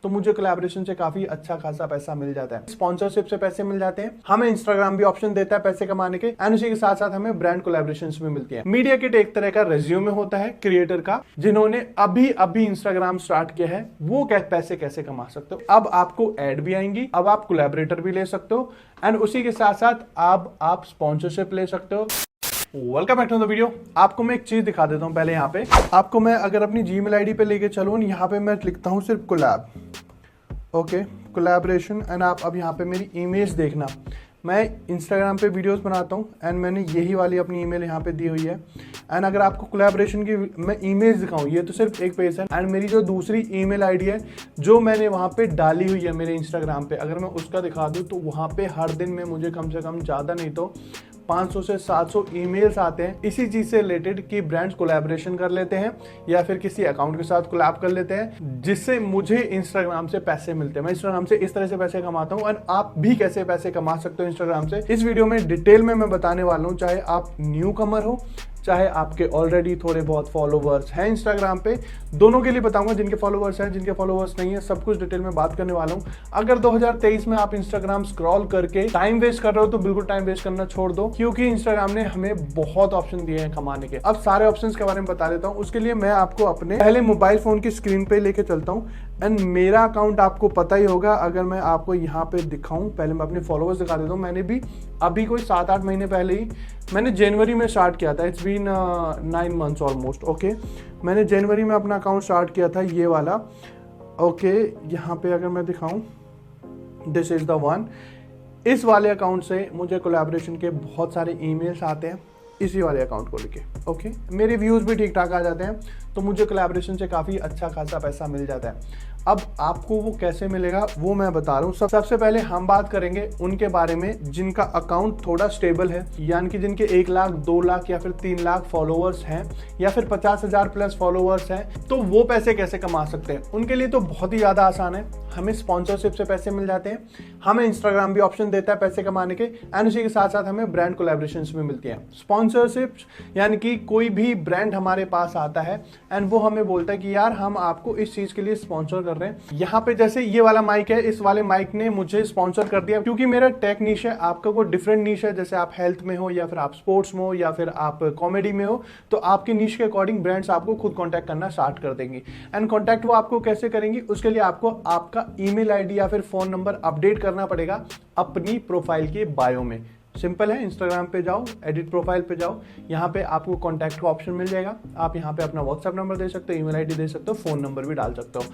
तो मुझे कोलैबोरेशन से काफी अच्छा खासा पैसा मिल जाता है। स्पॉन्सरशिप से पैसे मिल जाते हैं, हमें इंस्टाग्राम भी ऑप्शन देता है पैसे कमाने के, एंड उसी के साथ साथ हमें ब्रांड कोलैबोरेशन भी मिलती है। मीडिया किट एक तरह का रेज्यूमे होता है क्रिएटर का, जिन्होंने अभी अभी इंस्टाग्राम स्टार्ट किया है, वो पैसे कैसे कमा सकते हो। अब आपको एड भी आएंगी, अब आप कोलैबोरेटर भी ले सकते हो, एंड उसी के साथ साथ अब आप स्पॉन्सरशिप ले सकते हो। Welcome back to the video. आपको मैं एक चीज दिखा देता हूं। पहले यहाँ पे आपको मैं अगर अपनी जीमेल आईडी पे लेके चलूँ, यहाँ पे मैं लिखता हूँ सिर्फ कोलैब, ओके, कोलैबोरेशन, एंड आप अब यहाँ पे मेरी ईमेज देखना। मैं इंस्टाग्राम पे वीडियोस बनाता हूँ एंड मैंने यही वाली अपनी ईमेल यहाँ पे दी हुई है। एंड अगर आपको कोलैबोरेशन की मैं इमेज दिखाऊँ, ये तो सिर्फ एक पेज है, एंड मेरी जो दूसरी ईमेल आईडी है जो मैंने वहाँ पे डाली हुई है मेरे इंस्टाग्राम पे, अगर मैं उसका दिखा दूँ तो वहाँ पे हर दिन में मुझे कम से कम ज़्यादा नहीं तो 500 से 700 ईमेल्स आते हैं इसी चीज से रिलेटेड कि ब्रांड्स कोलैबोरेशन कर लेते हैं या फिर किसी अकाउंट के साथ कोलैब कर लेते हैं, जिससे मुझे इंस्टाग्राम से पैसे मिलते हैं। मैं इंस्टाग्राम से इस तरह से पैसे कमाता हूं, और आप भी कैसे पैसे कमा सकते हो इंस्टाग्राम से, इस वीडियो में डिटेल में मैं बताने वाला हूं। चाहे आप न्यू कमर हो, चाहे आपके ऑलरेडी थोड़े बहुत फॉलोवर्स हैं इंस्टाग्राम पे, दोनों के लिए बताऊंगा। जिनके फॉलोवर्स हैं, जिनके फॉलोवर्स नहीं है, सब कुछ डिटेल में बात करने वाला हूं। अगर 2023 में आप इंस्टाग्राम स्क्रॉल करके टाइम वेस्ट कर रहे हो तो बिल्कुल टाइम वेस्ट करना छोड़ दो, क्योंकि इंस्टाग्राम ने हमें बहुत ऑप्शन दिए हैं कमाने के। अब सारे ऑप्शंस के बारे में बता देता हूँ। उसके लिए मैं आपको अपने पहले मोबाइल फोन की स्क्रीन पे लेके चलता हूँ, एंड मेरा अकाउंट आपको पता ही होगा। अगर मैं आपको यहाँ पे दिखाऊं, पहले मैं अपने फॉलोवर्स दिखा देता हूँ। मैंने भी अभी कोई 7-8 महीने पहले ही, मैंने जनवरी में स्टार्ट किया था, it's been 9 months almost, okay. मैंने जनवरी में अपना अकाउंट स्टार्ट किया था, ये वाला, ओके। यहाँ पे अगर मैं दिखाऊं, दिस इज द वन। इस वाले अकाउंट से मुझे कोलैबोरेशन के बहुत सारे ईमेल्स आते हैं इसी वाले अकाउंट को लेके, ओके। मेरे व्यूज भी ठीक ठाक आ जाते हैं, तो मुझे कोलैबोरेशन से काफ़ी अच्छा खासा पैसा मिल जाता है। अब आपको वो कैसे मिलेगा वो मैं बता रहा हूँ। सबसे पहले हम बात करेंगे उनके बारे में जिनका अकाउंट थोड़ा स्टेबल है, यानी कि जिनके 1 लाख, 2 लाख या फिर 3 लाख फॉलोअर्स हैं, या फिर 50,000 प्लस फॉलोअर्स हैं। तो वो पैसे कैसे कमा सकते हैं? उनके लिए तो बहुत ही ज़्यादा आसान है। हमें स्पॉन्सरशिप से पैसे मिल जाते हैं, हमें इंस्टाग्राम भी ऑप्शन देता है पैसे कमाने के, एंड उसी के साथ साथ हमें ब्रांड कोलैबोरेशन भी मिलती हैं। स्पॉन्सरशिप यानी कि कोई भी ब्रांड हमारे पास आता है एंड वो हमें बोलता है कि यार हम आपको इस चीज के लिए स्पॉन्सर कर रहे हैं। यहाँ पे जैसे ये वाला माइक है, इस वाले माइक ने मुझे स्पॉन्सर कर दिया क्योंकि मेरा टेक नीश है, आपका कोई डिफरेंट नीश है। जैसे आप हेल्थ में हो, या फिर आप स्पोर्ट्स में हो, या फिर आप कॉमेडी में हो, तो आपके नीश के अकॉर्डिंग ब्रांड्स आपको खुद कॉन्टैक्ट करना स्टार्ट कर देंगी। एंड कॉन्टैक्ट वो आपको कैसे करेंगी? उसके लिए आपको आपका ईमेल आईडी या फिर फोन नंबर अपडेट करना पड़ेगा अपनी प्रोफाइल के बायो में। सिंपल है, इंस्टाग्राम पे जाओ, एडिट प्रोफाइल पे जाओ, यहाँ पे आपको कॉन्टैक्ट का ऑप्शन मिल जाएगा। आप यहाँ पे अपना व्हाट्सएप नंबर दे सकते हो, ईमेल आईडी दे सकते हो, फोन नंबर भी डाल सकते हो।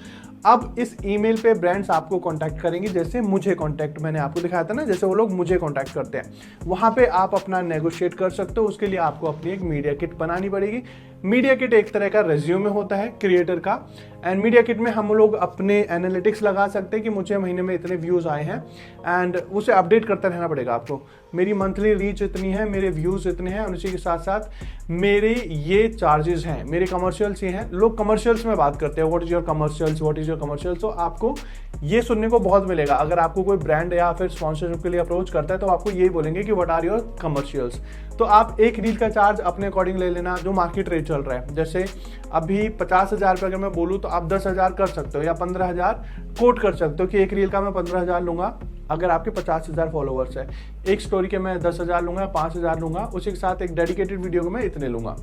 अब इस ईमेल पे ब्रांड्स आपको कॉन्टैक्ट करेंगे, जैसे मुझे कॉन्टैक्ट मैंने आपको दिखाया था ना, जैसे वो लोग मुझे कॉन्टैक्ट करते हैं। वहाँ पे आप अपना नेगोशिएट कर सकते हो। उसके लिए आपको अपनी एक मीडिया किट बनानी पड़ेगी। मीडिया किट एक तरह का रेज्यूमे होता है क्रिएटर का, एंड मीडिया किट में हम लोग अपने एनालिटिक्स लगा सकते हैं कि मुझे महीने में इतने व्यूज आए हैं, एंड उसे अपडेट करते रहना पड़ेगा आपको। मेरी मंथली रीच इतनी है, मेरे व्यूज इतने हैं, और उसी के साथ साथ मेरे ये चार्जेस हैं, मेरे कमर्शियल्स ये हैं। लोग कमर्शियल्स में बात करते हैं, what is your commercials, what is your commercials. तो आपको ये सुनने को बहुत मिलेगा। अगर आपको कोई ब्रांड या फिर स्पॉन्सरशिप के लिए अप्रोच करता है तो आपको यही बोलेंगे कि व्हाट आर योर कमर्शियल्स। तो आप एक रील का चार्ज अपने अकॉर्डिंग ले लेना, जो मार्केट रेट चल रहा है। जैसे अभी 50,000 पे अगर मैं बोलूँ तो आप 10,000 कर सकते हो, या 15,000 कोट कर सकते हो कि एक रील का मैं 15,000 लूंगा अगर आपके 50,000 फॉलोवर्स है। एक स्टोरी के मैं 10,000 लूंगा, 5,000 लूंगा, उसी के साथ एक डेडिकेटेड वीडियो को मैं इतने लूंगा,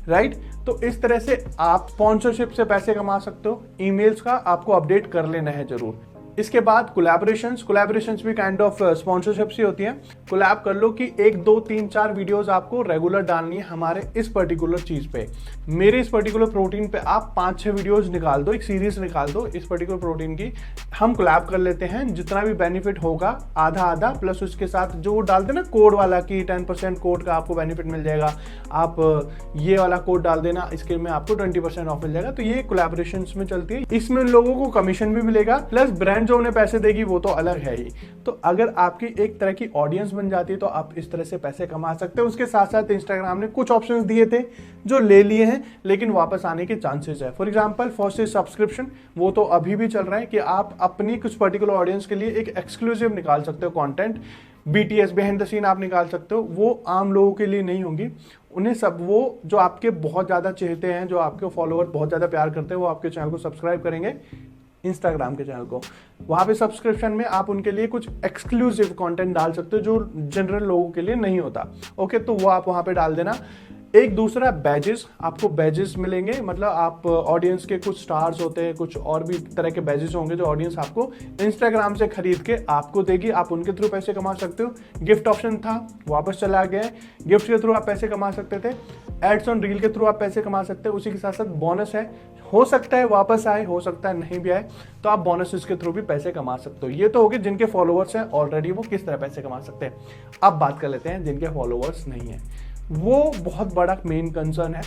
राइट। तो इस तरह से आप स्पॉन्सरशिप से पैसे कमा सकते हो। ईमेल्स का आपको अपडेट कर लेना है जरूर। इसके बाद कोलैबोरेशंस भी काइंड ऑफ स्पॉन्सरशिप्स ही होती हैं। कोलैब कर लो कि 1, 2, 3, 4 वीडियोस आपको रेगुलर डालनी है हमारे इस पर्टिकुलर चीज पे। मेरे इस पर्टिकुलर प्रोटीन पे आप 5-6 वीडियोस निकाल दो, एक सीरीज निकाल दो इस पर्टिकुलर प्रोटीन की। हम कोलैब कर लेते हैं, जितना भी बेनिफिट होगा आधा आधा, प्लस उसके साथ जो डालते ना कोड वाला कि 10% कोड का आपको बेनिफिट मिल जाएगा, आप ये वाला कोड डाल देना, इसके में आपको 20% ऑफ मिल जाएगा। तो ये कोलैबोरेशंस में चलती है। इसमें लोगों को कमीशन भी मिलेगा, प्लस ब्रांड जो उन्हें पैसे देगी वो तो अलग है ही। तो अगर आपकी एक तरह की ऑडियंस बन जाती है तो आप इस तरह से पैसे कमा सकते हो। उसके साथ साथ इंस्टाग्राम ने कुछ ऑप्शंस दिए थे जो ले लिए हैं, लेकिन वापस आने के चांसेस है। फॉर एग्जांपल फर्स्ट सब्सक्रिप्शन, वो तो अभी भी चल रहा है कि आप अपनी कुछ पर्टिकुलर ऑडियंस के लिए एक एक्सक्लूसिव निकाल सकते हो content. BTS behind the scene आप निकाल सकते हो, वो आम लोगों के लिए नहीं होंगी। उन्हें सब वो जो आपके बहुत ज़्यादा चाहते हैं, जो आपके फॉलोअर बहुत ज़्यादा प्यार करते हैं, वो आपके चैनल को सब्सक्राइब करेंगे इंस्टाग्राम के चैनल को। वहां पे सब्सक्रिप्शन में आप उनके लिए कुछ एक्सक्लूसिव कंटेंट डाल सकते हो जो जनरल लोगों के लिए नहीं होता। ओके, तो वो आप वहां पे डाल देना। एक दूसरा बैजेस, आपको बैजेस मिलेंगे, मतलब आप ऑडियंस के कुछ स्टार्स होते हैं, कुछ और भी तरह के बैजेस होंगे जो ऑडियंस आपको इंस्टाग्राम से खरीद के आपको देगी, आप उनके थ्रू पैसे कमा सकते हो। गिफ्ट ऑप्शन था, वापस चला गया है, गिफ्ट के थ्रू आप पैसे कमा सकते थे। एड्स ऑन रील के थ्रू आप पैसे कमा सकते हो। उसी के साथ साथ बोनस है, हो सकता है वापस आए, हो सकता है नहीं भी आए, तो आप बोनसेस के थ्रू भी पैसे कमा सकते हो। ये तो हो गए जिनके फॉलोअर्स हैं ऑलरेडी, वो किस तरह पैसे कमा सकते हैं। अब बात कर लेते हैं जिनके फॉलोअर्स नहीं है। वो बहुत बड़ा मेन कंसर्न है,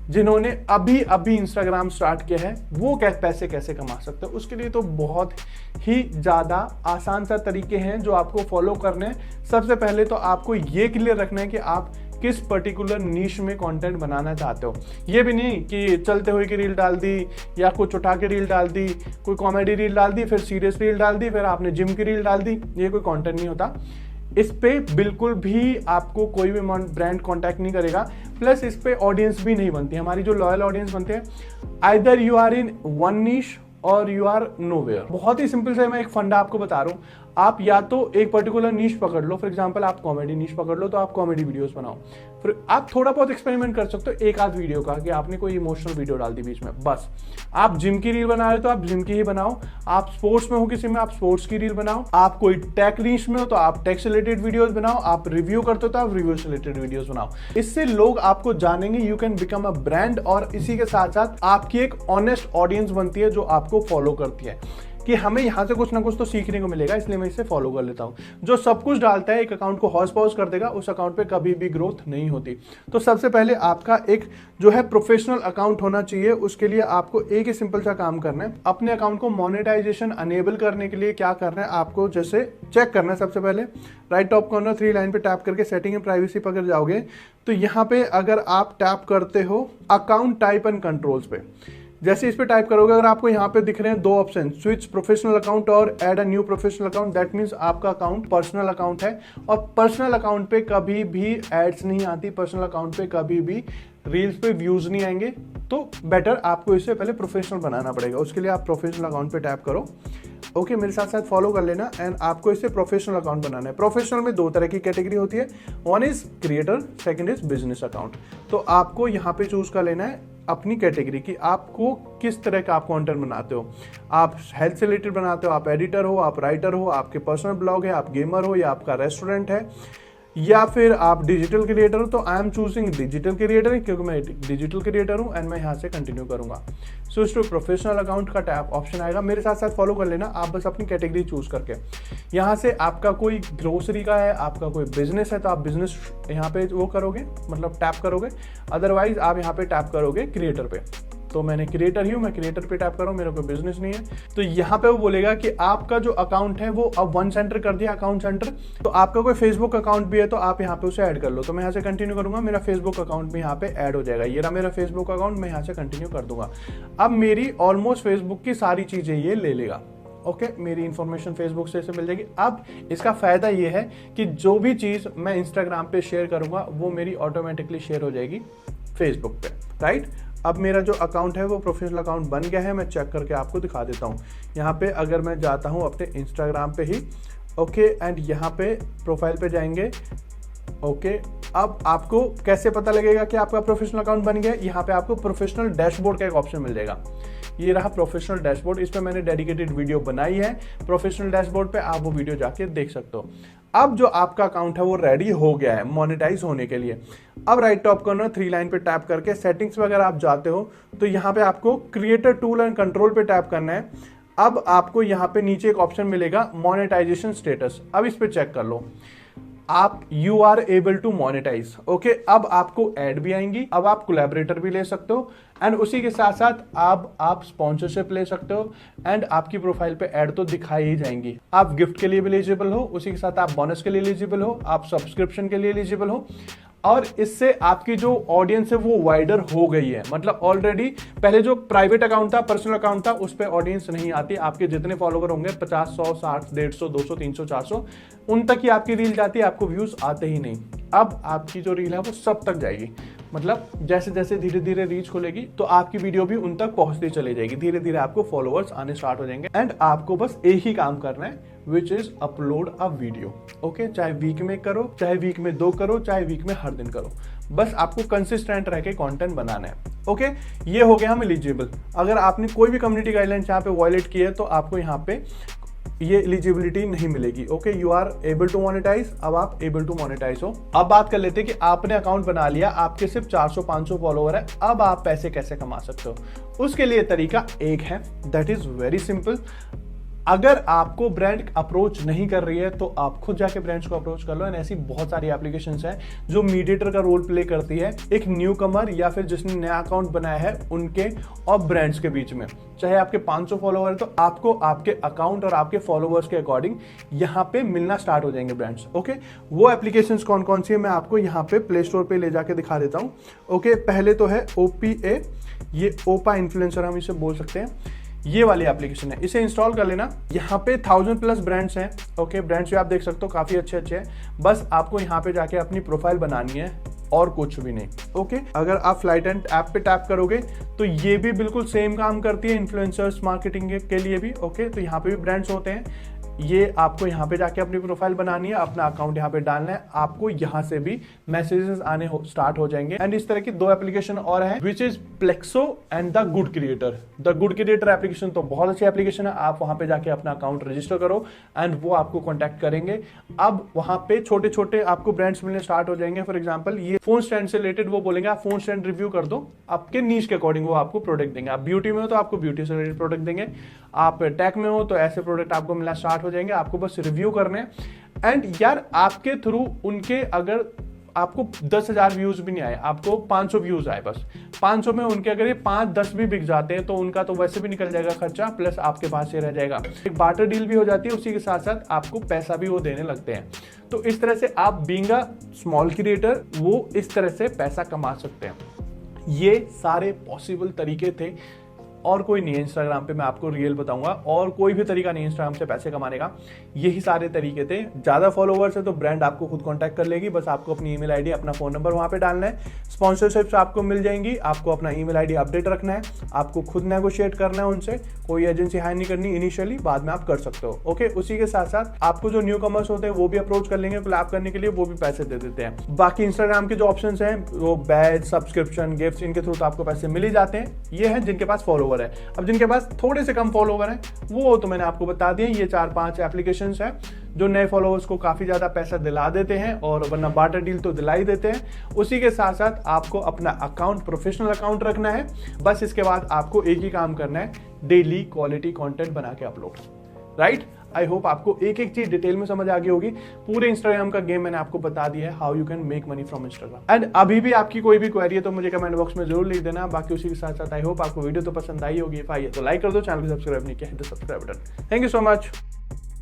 जिन्होंने अभी अभी इंस्टाग्राम स्टार्ट किया है, वो पैसे कैसे कमा सकते हो। उसके लिए तो बहुत ही ज़्यादा आसान सा तरीके हैं जो आपको फॉलो करने हैं। सबसे पहले तो आपको ये क्लियर रखना है कि आप किस पर्टिकुलर नीश में कंटेंट बनाना चाहते हो। ये भी नहीं कि चलते हुए की रील डाल दी या कुछ उठा के रील डाल दी, कोई कॉमेडी रील डाल दी, फिर सीरियस रील डाल दी, फिर आपने जिम की रील डाल दी। ये कोई कंटेंट नहीं होता। इस पे बिल्कुल भी आपको कोई भी ब्रांड कांटेक्ट नहीं करेगा। प्लस इस पे ऑडियंस भी नहीं बनती। हमारी जो लॉयल ऑडियंस बनते हैं, either you are in one niche और यू आर नोवेयर। बहुत ही सिंपल से मैं एक फंडा आपको बता रहा हूँ, आप या तो एक पर्टिकुलर नीश पकड़ लो। फॉर एग्जांपल आप कॉमेडी नीश पकड़ लो तो आप कॉमेडी वीडियोस बनाओ। फिर आप थोड़ा बहुत एक्सपेरिमेंट कर सकते हो एक आध वीडियो का, कि आपने कोई इमोशनल वीडियो डाल दी बीच में, बस। आप जिम की रील बना रहे हो तो आप जिम की ही बनाओ। आप स्पोर्ट्स में हो किसी में, आप स्पोर्ट्स की रील बनाओ। आप कोई टेक नीश में हो तो आप टेक से रिलेटेड वीडियोस बनाओ। आप रिव्यू करते हो तो आप रिव्यू से रिलेटेड वीडियोस बनाओ। इससे लोग आपको जानेंगे, you can become a brand. और इसी के साथ साथ आपकी एक ऑनेस्ट ऑडियंस बनती है जो आपको फॉलो करती है, कि हमें यहाँ से कुछ ना कुछ तो सीखने को मिलेगा, इसलिए मैं इसे फॉलो कर लेता हूँ। जो सब कुछ डालता है एक अकाउंट को हॉज पॉज कर देगा, उस अकाउंट पे कभी भी ग्रोथ नहीं होती। तो सबसे पहले आपका एक जो है प्रोफेशनल अकाउंट होना चाहिए। उसके लिए आपको एक ही सिंपल सा काम करना है, अपने अकाउंट को मोनेटाइजेशन अनेबल करने के लिए क्या करना है, आपको जैसे चेक करना है। सबसे पहले राइट टॉप कॉर्नर 3 लाइन पे टैप करके सेटिंग एंड प्राइवेसी पर अगर जाओगे तो यहाँ पे अगर आप टैप करते हो अकाउंट टाइप एंड कंट्रोल्स पे, जैसे इस पे टाइप करोगे, अगर आपको यहाँ पे दिख रहे हैं 2 ऑप्शन, स्विच प्रोफेशनल अकाउंट और add a new professional account, that means आपका अकाउंट पर्सनल अकाउंट है। और पर्सनल अकाउंट पे कभी भी एड्स नहीं आती, पर्सनल अकाउंट पे कभी भी रील्स पे व्यूज नहीं आएंगे। तो बेटर आपको इससे पहले प्रोफेशनल बनाना पड़ेगा। उसके लिए आप प्रोफेशनल अकाउंट पे टैप करो। ओके, मेरे साथ साथ फॉलो कर लेना। एंड आपको इससे प्रोफेशनल अकाउंट बनाना है। प्रोफेशनल में 2 तरह की कैटेगरी होती है, one is creator, second is business account. तो आपको यहाँ पे चूज कर लेना है अपनी कैटेगरी की, आपको किस तरह का आप कंटेंट बनाते हो। आप हेल्थ से रिलेटेड बनाते हो, आप एडिटर हो, आप राइटर हो, आपके पर्सनल ब्लॉग है, आप गेमर हो, या आपका रेस्टोरेंट है, या फिर आप डिजिटल क्रिएटर हो। तो I am choosing digital creator क्योंकि मैं डिजिटल क्रिएटर हूं। एंड मैं यहाँ से कंटिन्यू करूंगा। स्विच टू प्रोफेशनल अकाउंट का टैप ऑप्शन आएगा, मेरे साथ साथ फॉलो कर लेना आप बस अपनी कैटेगरी चूज करके। यहाँ से आपका कोई ग्रोसरी का है, आपका कोई बिजनेस है, तो आप बिजनेस यहाँ पे वो करोगे, मतलब टैप करोगे। अदरवाइज आप यहाँ पे टैप करोगे क्रिएटर पे। तो मैंने क्रिएटर ही हूँ, मैं क्रिएटर पे टैप कर रहा हूँ, मेरा कोई बिजनेस नहीं है। तो यहाँ पे वो बोलेगा कि आपका जो अकाउंट है वो अब 1 सेंटर कर दिया, अकाउंट सेंटर। तो आपका कोई फेसबुक अकाउंट भी है तो आप यहाँ पे उसे ऐड कर लो। तो मैं यहाँ से कंटिन्यू करूंगा, मेरा फेसबुक अकाउंट भी यहाँ पे ऐड हो जाएगा। ये रहा मेरा फेसबुक अकाउंट, मैं यहाँ से कंटिन्यू कर दूंगा। अब मेरी ऑलमोस्ट फेसबुक की सारी चीजें ये ले लेगा। ओके, मेरी इंफॉर्मेशन फेसबुक से मिल जाएगी। अब इसका फायदा ये है कि जो भी चीज मैं इंस्टाग्राम पे शेयर करूंगा वो मेरी ऑटोमेटिकली शेयर हो जाएगी फेसबुक पे, राइट। अब मेरा जो अकाउंट है वो प्रोफेशनल अकाउंट बन गया है। मैं चेक करके आपको दिखा देता हूँ। यहाँ पे अगर मैं जाता हूँ अपने इंस्टाग्राम पे ही, ओके, एंड यहाँ पे प्रोफाइल पे जाएंगे। ओके, अब आपको कैसे पता लगेगा कि आपका प्रोफेशनल अकाउंट बन गया? यहाँ पे आपको प्रोफेशनल डैशबोर्ड का एक ऑप्शन मिल जाएगा। ये रहा प्रोफेशनल डैशबोर्ड, इस पे मैंने डेडिकेटेड वीडियो बनाई है प्रोफेशनल डैशबोर्ड पे, आप वो वीडियो जाके देख सकते हो। अब जो आपका अकाउंट है वो रेडी हो गया है मोनेटाइज होने के लिए। अब राइट टॉप कॉर्नर 3 लाइन पे टैप करके सेटिंग्स वगैरह आप जाते हो तो यहाँ पे आपको क्रिएटर टूल एंड कंट्रोल पे टैप करना है। अब आपको यहाँ पे नीचे एक ऑप्शन मिलेगा मोनेटाइजेशन स्टेटस। अब इस पे चेक कर लो, आप you are able to monetize. Okay, अब आपको ऐड भी आएंगी, अब आप कोलैबोरेटर भी ले सकते हो, एंड उसी के साथ साथ आप स्पॉन्सरशिप ले सकते हो, एंड आपकी प्रोफाइल पे ऐड तो दिखाई ही जाएंगी। आप गिफ्ट के लिए भी एलिजिबल हो, उसी के साथ आप बोनस के लिए एलिजिबल हो, आप सब्सक्रिप्शन के लिए एलिजिबल हो। और इससे आपकी जो ऑडियंस है वो वाइडर हो गई है। मतलब ऑलरेडी पहले जो प्राइवेट अकाउंट था, पर्सनल अकाउंट था, उस पर ऑडियंस नहीं आती। आपके जितने फॉलोवर होंगे 50, 100, 60, 150, 200, 300, 400, उन तक ही आपकी रील जाती है, आपको व्यूज आते ही नहीं। अब आपकी जो रील है वो सब तक जाएगी। मतलब जैसे जैसे धीरे धीरे रीच खोलेगी तो आपकी वीडियो भी उन तक पहुंचती चली जाएगी, धीरे धीरे आपको फॉलोअर्स आने स्टार्ट हो जाएंगे। एंड आपको बस एक ही काम करना है, which is upload a video. Okay, चाहे वीक में करो, चाहे वीक में 2 करो, चाहे वीक में हर दिन करो, बस आपको कंसिस्टेंट रह के कंटेंट बनाना है। ओके, ये हो गया हम एलिजिबल। अगर आपने कोई भी कम्युनिटी गाइडलाइंस यहाँ पे वायलेट की है तो आपको यहाँ पे ये एलिजिबिलिटी नहीं मिलेगी। Okay, you are able to monetize, अब आप एबल टू मोनेटाइज हो। अब बात कर लेते हैं कि आपने अकाउंट बना लिया, आपके सिर्फ 400-500 फॉलोवर है, अब आप पैसे कैसे कमा सकते हो। उसके लिए तरीका एक है, दैट इज वेरी सिंपल। अगर आपको ब्रांड अप्रोच नहीं कर रही है तो आप खुद जाके ब्रांड्स को अप्रोच कर लो। एंड ऐसी बहुत सारी एप्लीकेशंस हैं जो मीडिएटर का रोल प्ले करती है एक न्यू कमर या फिर जिसने नया अकाउंट बनाया है उनके और ब्रांड्स के बीच में। चाहे आपके 500 फॉलोवर है तो आपको आपके अकाउंट और आपके फॉलोवर्स के अकॉर्डिंग यहाँ पे मिलना स्टार्ट हो जाएंगे ब्रांड्स। ओके, वो एप्लीकेशंस कौन कौन सी है मैं आपको यहाँ पे प्ले स्टोर पे ले जाके दिखा देता हूँ। ओके, पहले तो है OPA, ये ओपा इन्फ्लुएंसर हम इसे बोल सकते हैं। ये वाली एप्लीकेशन है, इसे इंस्टॉल कर लेना। यहाँ पे 1000+ ब्रांड्स हैं। ओके, ब्रांड्स भी आप देख सकते हो काफी अच्छे अच्छे हैं। बस आपको यहाँ पे जाके अपनी प्रोफाइल बनानी है और कुछ भी नहीं। ओके, अगर आप फ्लाइट एंड ऐप पे टैप करोगे तो ये भी बिल्कुल सेम काम करती है इन्फ्लुएंसर्स मार्केटिंग के लिए भी। ओके, तो यहाँ पे भी ब्रांड्स होते हैं। ये आपको यहाँ पे जाके अपनी प्रोफाइल बनानी है, अपना अकाउंट यहाँ पे डालना है, आपको यहाँ से भी मैसेजेस आने स्टार्ट हो जाएंगे। एंड इस तरह की 2 एप्लीकेशन और है, which is Plexo and the good creator. The good creator application तो बहुत अच्छी एप्लीकेशन है, आप वहां पे जाके अपना अकाउंट रजिस्टर करो एंड वो आपको कॉन्टैक्ट करेंगे। अब वहां पे छोटे छोटे आपको ब्रांड्स मिलने स्टार्ट हो जाएंगे। फॉर एग्जाम्पल, ये फोन स्टैंड से रिलेटेड वो बोलेंगे आप फोन स्टैंड रिव्यू कर दो, आपके नीश के अकॉर्डिंग वो आपको प्रोडक्ट देंगे। आप ब्यूटी में हो तो आपको ब्यूटी से रिलेटेड प्रोडक्ट देंगे, आप टेक में हो तो ऐसे प्रोडक्ट आपको मिलना स्टार्ट हो जाएंगे। आपको बस रिव्यू करने एंड यार आपके थ्रू उनके, अगर आपको 10,000 व्यूज भी नहीं आए, आपको 500 व्यूज आए, बस 500 में उनके अगर ये 5-10 भी बिक जाते हैं तो उनका तो वैसे भी निकल जाएगा खर्चा, प्लस आपके पास ये रह जाएगा। एक बार्टर डील भी हो जाती है, उसी के साथ साथ आपको पैसा भी वो देने लगते हैं। तो इस तरह से आप बीइंग अ स्मॉल क्रिएटर वो इस तरह से पैसा कमा सकते हैं। ये सारे पॉसिबल तरीके थे और कोई नहीं है इंस्टाग्राम पे, मैं आपको रियल बताऊंगा, और कोई भी तरीका नहीं इंस्टाग्राम से पैसे कमाने का, यही सारे तरीके थे। ज्यादा फॉलोवर्स है तो ब्रांड आपको खुद कांटेक्ट कर लेगी, बस आपको अपनी ईमेल आईडी अपना फोन नंबर वहां पे डालना है। स्पॉन्सरशिप्स आपको मिल जाएंगी, आपको अपना ईमेल आईडी अपडेट रखना है, आपको खुद नेगोशिएट करना है उनसे, कोई एजेंसी हायर नहीं करनी इनिशियली, बाद में आप कर सकते हो। ओके, उसी के साथ साथ आपको जो न्यू कमर्स होते हैं वो भी अप्रोच कर लेंगे कोलैब करने के लिए, वो भी पैसे दे देते हैं। बाकी इंस्टाग्राम के जो ऑप्शन है वो बैज, सब्सक्रिप्शन, गिफ्ट, इनके थ्रू तो आपको पैसे मिल ही जाते हैं। ये है जिनके पास फॉलोवर है। अब जिनके पास थोड़े से कम फॉलोवर हैं वो तो मैंने आपको बता दिया, ये 4-5 एप्लीकेशंस हैं जो नए फॉलोवर्स को काफी ज्यादा पैसा दिला देते हैं, और वरना बार्टर डील तो दिला ही देते हैं। उसी के साथ साथ आपको अपना अकाउंट, प्रोफेशनल अकाउंट रखना है, बस इसके बाद आपको एक ही काम करना है, डेली क्वालिटी कंटेंट बना के अपलोड। राइट, आई होप आपको एक एक चीज डिटेल में समझ आ गई होगी। पूरे इंस्टाग्राम का गेम मैंने आपको बता दिया है, how you can make money from Instagram. And अभी भी आपकी कोई भी क्वेरी है तो मुझे कमेंट बॉक्स में जरूर लिख देना। बाकी उसी के साथ साथ आई होप आपको वीडियो तो पसंद आई होगी, तो लाइक कर दो, चैनल को सब्सक्राइब नहीं किया है तो subscribe button. Thank you so much.